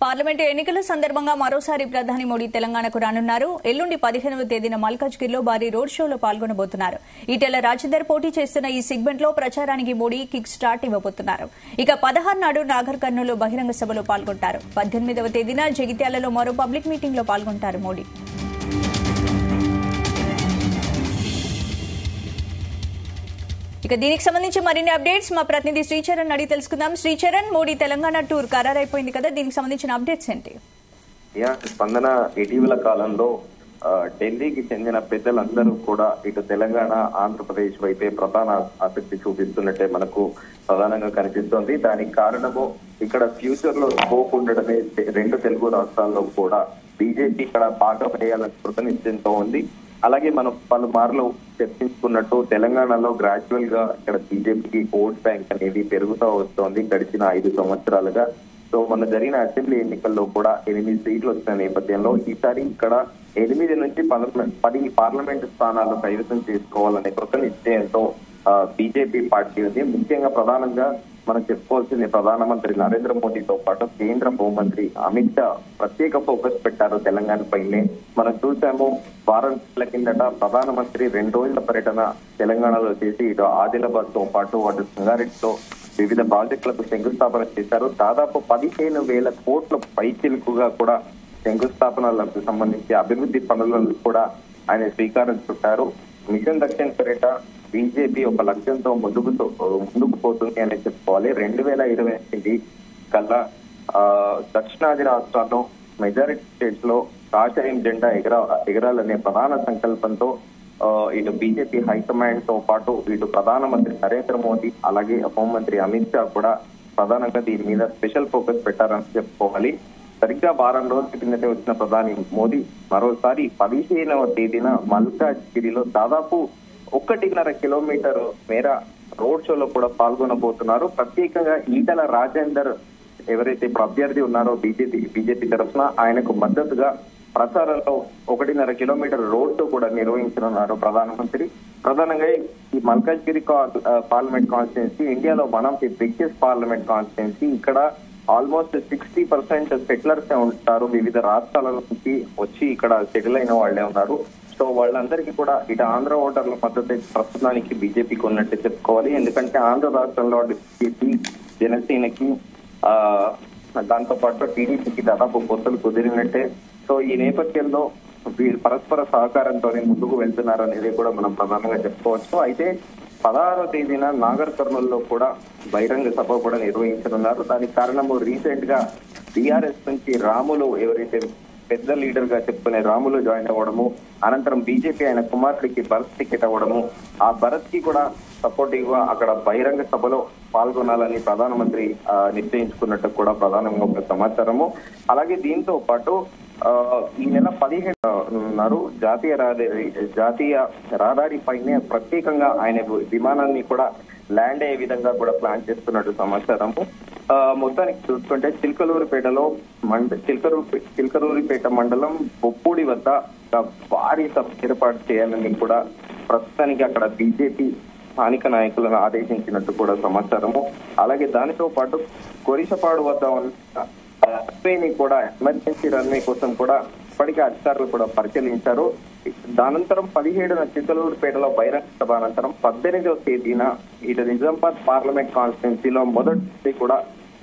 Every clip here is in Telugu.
పార్లమెంటు ఎన్నికల సందర్భంగా మరోసారి ప్రధాని మోడీ తెలంగాణకు రానున్నారు. ఎల్లుండి 15వ తేదీన మల్కాజ్గిరిలో భారీ రోడ్ షోలో పాల్గొనబోతున్నారు. ఈటెల రాజేందర్ పోటీ చేస్తున్న ఈ సెగ్మెంట్ లో ప్రచారానికి మోడీ కిక్ స్టార్ట్ ఇవ్వబోతున్నారు. ఇక 16 నాడు నాగర్ కర్నూలు బహిరంగ సభలో పాల్గొంటారు. 18వ తేదీన జగిత్యాలలో మరో పబ్లిక్ మీటింగ్ లో పాల్గొంటారు మోడీ. ఇక దీనికి సంబంధించి మరిన్ని అప్డేట్స్ మా ప్రతినిధి శ్రీచరణ్ అడిగి తెలుసుకుందాం. శ్రీచరణ్, మోడీ తెలంగాణ టూర్ ఖరారైపోయింది కదా, దీనికి సంబంధించిన అప్డేట్స్ ఏంటి? స్పందన ఇటీవల కాలంలో ఢిల్లీకి చెందిన పెద్దలందరూ కూడా ఇటు తెలంగాణ ఆంధ్రప్రదేశ్ వైపే ప్రధాన ఆసక్తి చూపిస్తున్నట్టే మనకు ప్రధానంగా కనిపిస్తోంది. దానికి కారణము ఇక్కడ ఫ్యూచర్ లో స్కోప్ ఉండడమే. రెండు తెలుగు రాష్ట్రాల్లో కూడా బీజేపీ ఇక్కడ భాగం వేయాలని కృతనిశ్చయంతో ఉంది. అలాగే మనం పలుమార్లు చర్చించుకున్నట్టు తెలంగాణలో గ్రాడ్యువల్ గా ఇక్కడ బీజేపీకి ఓట్ బ్యాంక్ అనేది పెరుగుతూ వస్తోంది గడిచిన 5 సంవత్సరాలుగా. సో మొన్న జరిగిన అసెంబ్లీ ఎన్నికల్లో కూడా 8 సీట్లు వచ్చిన నేపథ్యంలో ఈసారి ఇక్కడ 8 నుంచి 10 పార్లమెంటు స్థానాలు కైవసం చేసుకోవాలనే కృత నిశ్చయంతో బీజేపీ పార్టీ ఉంది. ముఖ్యంగా ప్రధానంగా మనం చెప్పుకోవాల్సింది ప్రధానమంత్రి నరేంద్ర మోడీతో పాటు కేంద్ర హోంమంత్రి అమిత్ షా ప్రత్యేక ఫోకస్ పెట్టారు తెలంగాణ పైనే. మనం చూసాము వారం రోజుల కిందట ప్రధానమంత్రి 2 రోజుల పర్యటన తెలంగాణలో చేసి ఇటు ఆదిలాబాద్ తో పాటు అటు సంగారెడ్డిలో వివిధ ప్రాజెక్టులకు శంకుస్థాపన చేశారు. దాదాపు 15,000 కోట్ల పైచిలుకుగా కూడా శంకుస్థాపనలకు సంబంధించి అభివృద్ధి పనులను కూడా ఆయన శ్రీకారం చుట్టారు. మిషన్ దక్షిణ పేరిట బీజేపీ ఒక లక్ష్యంతో ముందుకు పోతుంది అని చెప్పుకోవాలి. 2028 కల్లా దక్షిణాది రాష్ట్రాల్లో మెజారిటీ స్టేట్స్ లో కాషాయం జెండా ఎగరాలనే ప్రధాన సంకల్పంతో ఇటు బీజేపీ హైకమాండ్ తో పాటు ఇటు ప్రధానమంత్రి నరేంద్ర మోదీ అలాగే హోంమంత్రి అమిత్ షా కూడా ప్రధానంగా దీని మీద స్పెషల్ ఫోకస్ పెట్టారని చెప్పుకోవాలి. సరిగ్గా వారం రోజుల కిందటే వచ్చిన ప్రధాని మోదీ మరోసారి 15వ తేదీన మల్కాజ్గిరిలో దాదాపు 1.5 కిలోమీటర్ మేర రోడ్ షోలో కూడా పాల్గొనబోతున్నారు. ప్రత్యేకంగా ఈటెల రాజేందర్ ఎవరైతే ఇప్పుడు అభ్యర్థి ఉన్నారో బీజేపీ తరఫున ఆయనకు మద్దతుగా ప్రచారంలో 1.5 కిలోమీటర్ రోడ్ షో కూడా నిర్వహించనున్నారు ప్రధానమంత్రి. ప్రధానంగా ఈ మల్కాజ్గిరి పార్లమెంట్ కాన్స్టిట్యున్సీ ఇండియాలో one of the biggest parliament constituency. ఇక్కడ ఆల్మోస్ట్ 60% సెటిలర్స్ ఉంటారు. వివిధ రాష్ట్రాల నుంచి వచ్చి ఇక్కడ సెటిల్ అయిన వాళ్లే ఉన్నారు. సో వాళ్ళందరికీ కూడా ఇటు ఆంధ్ర ఓటర్ల మద్దతు ప్రస్తుతానికి బీజేపీకి ఉన్నట్టు చెప్పుకోవాలి. ఎందుకంటే ఆంధ్ర రాష్ట్రంలో బీజేపీ జనసేనకి దాంతో పాటు టీడీపీకి దాదాపు పొత్తులు కుదిరినట్టే. సో ఈ నేపథ్యంలో వీళ్ళు పరస్పర సహకారంతోనే ముందుకు వెళ్తున్నారు అనేది కూడా మనం ప్రధానంగా చెప్పుకోవచ్చు. అయితే 16వ తేదీన నాగర్ కర్నూలులో కూడా బహిరంగ సభ కూడా నిర్వహించనున్నారు. దానికి కారణము రీసెంట్ గా టీఆర్ఎస్ నుంచి రాములు ఎవరైతే పెద్ద లీడర్ గా చెప్పుకునే రాములు జాయిన్ అవ్వడము, అనంతరం బీజేపీ ఆయన కుమారుడికి భరత్ టికెట్ అవ్వడము, ఆ భరత్ కి కూడా సపోర్టివ్ గా అక్కడ బహిరంగ సభలో పాల్గొనాలని ప్రధానమంత్రి నిశ్చయించుకున్నట్టు కూడా ప్రధానంగా ఒక సమాచారము. అలాగే దీంతో పాటు ఈ నెల 17 ఉన్నారు జాతీయ రహదారి పైనే ప్రత్యేకంగా ఆయన విమానాన్ని కూడా ల్యాండ్ అయ్యే విధంగా కూడా ప్లాన్ చేస్తున్నట్టు సమాచారము. మొత్తానికి చూసుకుంటే చిల్కరూరిపేట మండలం బొప్పూడి వద్ద భారీ సభ ఏర్పాటు చేయాలని కూడా ప్రస్తుతానికి అక్కడ బీజేపీ స్థానిక నాయకులను ఆదేశించినట్టు కూడా సమాచారము. అలాగే దానితో పాటు కొరిసపాడు వద్ద ఉన్న రన్వేని కూడా ఎమర్జెన్సీ రన్వే కోసం కూడా ఇప్పటికే అధికారులు కూడా పరిశీలించారు. దానంతరం 17న చిత్తలూరుపేటలో బహిరంగ సభ అనంతరం 18వ తేదీన ఇటు నిజామాబాద్ పార్లమెంట్ కాన్స్టిట్యున్సీలో మొదటి కూడా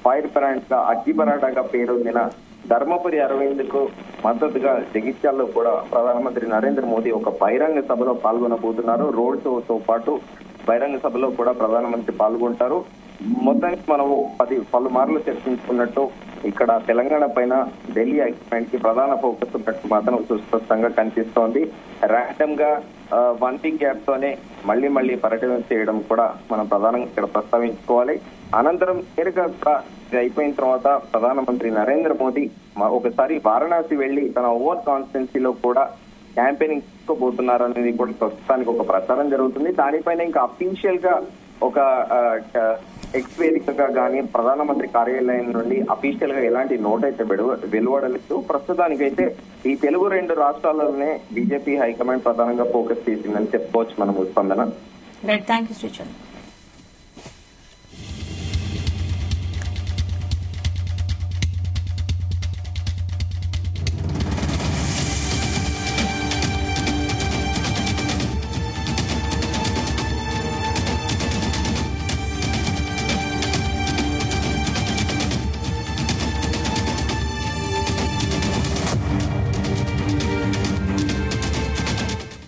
ఫైర్ బ్రాండ్ గా అగ్గిబరాటాగా పేరొందిన ధర్మపురి అరవింద్కు మద్దతుగా జగిత్యాల్లో కూడా ప్రధానమంత్రి నరేంద్ర మోదీ ఒక బహిరంగ సభలో పాల్గొనబోతున్నారు. రోడ్ షోతో పాటు బహిరంగ సభలో కూడా ప్రధానమంత్రి పాల్గొంటారు. మొత్తానికి మనము పలుమార్లు చర్చించుకున్నట్టు ఇక్కడ తెలంగాణ పైన ఢిల్లీ హైకమాండ్ కి ప్రధాన ఫోకస్ ఉన్నట్టు మాత్రం సుస్పష్టంగా కనిపిస్తోంది. ర్యాండమ్ గా 1 వీక్ గ్యాప్ తోనే మళ్లీ పర్యటన చేయడం కూడా మనం ప్రధానంగా ఇక్కడ ప్రస్తావించుకోవాలి. అనంతరం నేరుగా అయిపోయిన తర్వాత ప్రధానమంత్రి నరేంద్ర మోదీ ఒకసారి వారణాసి వెళ్లి తన ఓవర్ కాన్స్టిట్యున్సీలో కూడా క్యాంపెయినింగ్ తీసుకోబోతున్నారు అనేది కూడా ప్రస్తుతానికి ఒక ప్రచారం జరుగుతుంది. దానిపైన ఇంకా అఫీషియల్ గా ఒక ఎక్స్ వేదికగా గానీ ప్రధానమంత్రి కార్యాలయం నుండి అఫీషియల్ గా ఎలాంటి నోట్ అయితే వెలువడలేదు. ప్రస్తుతానికైతే ఈ తెలుగు 2 రాష్ట్రాల్లోనే బీజేపీ హైకమాండ్ ప్రధానంగా ఫోకస్ చేసిందని చెప్పుకోవచ్చు మనం. స్పందన. Thank you Srichand.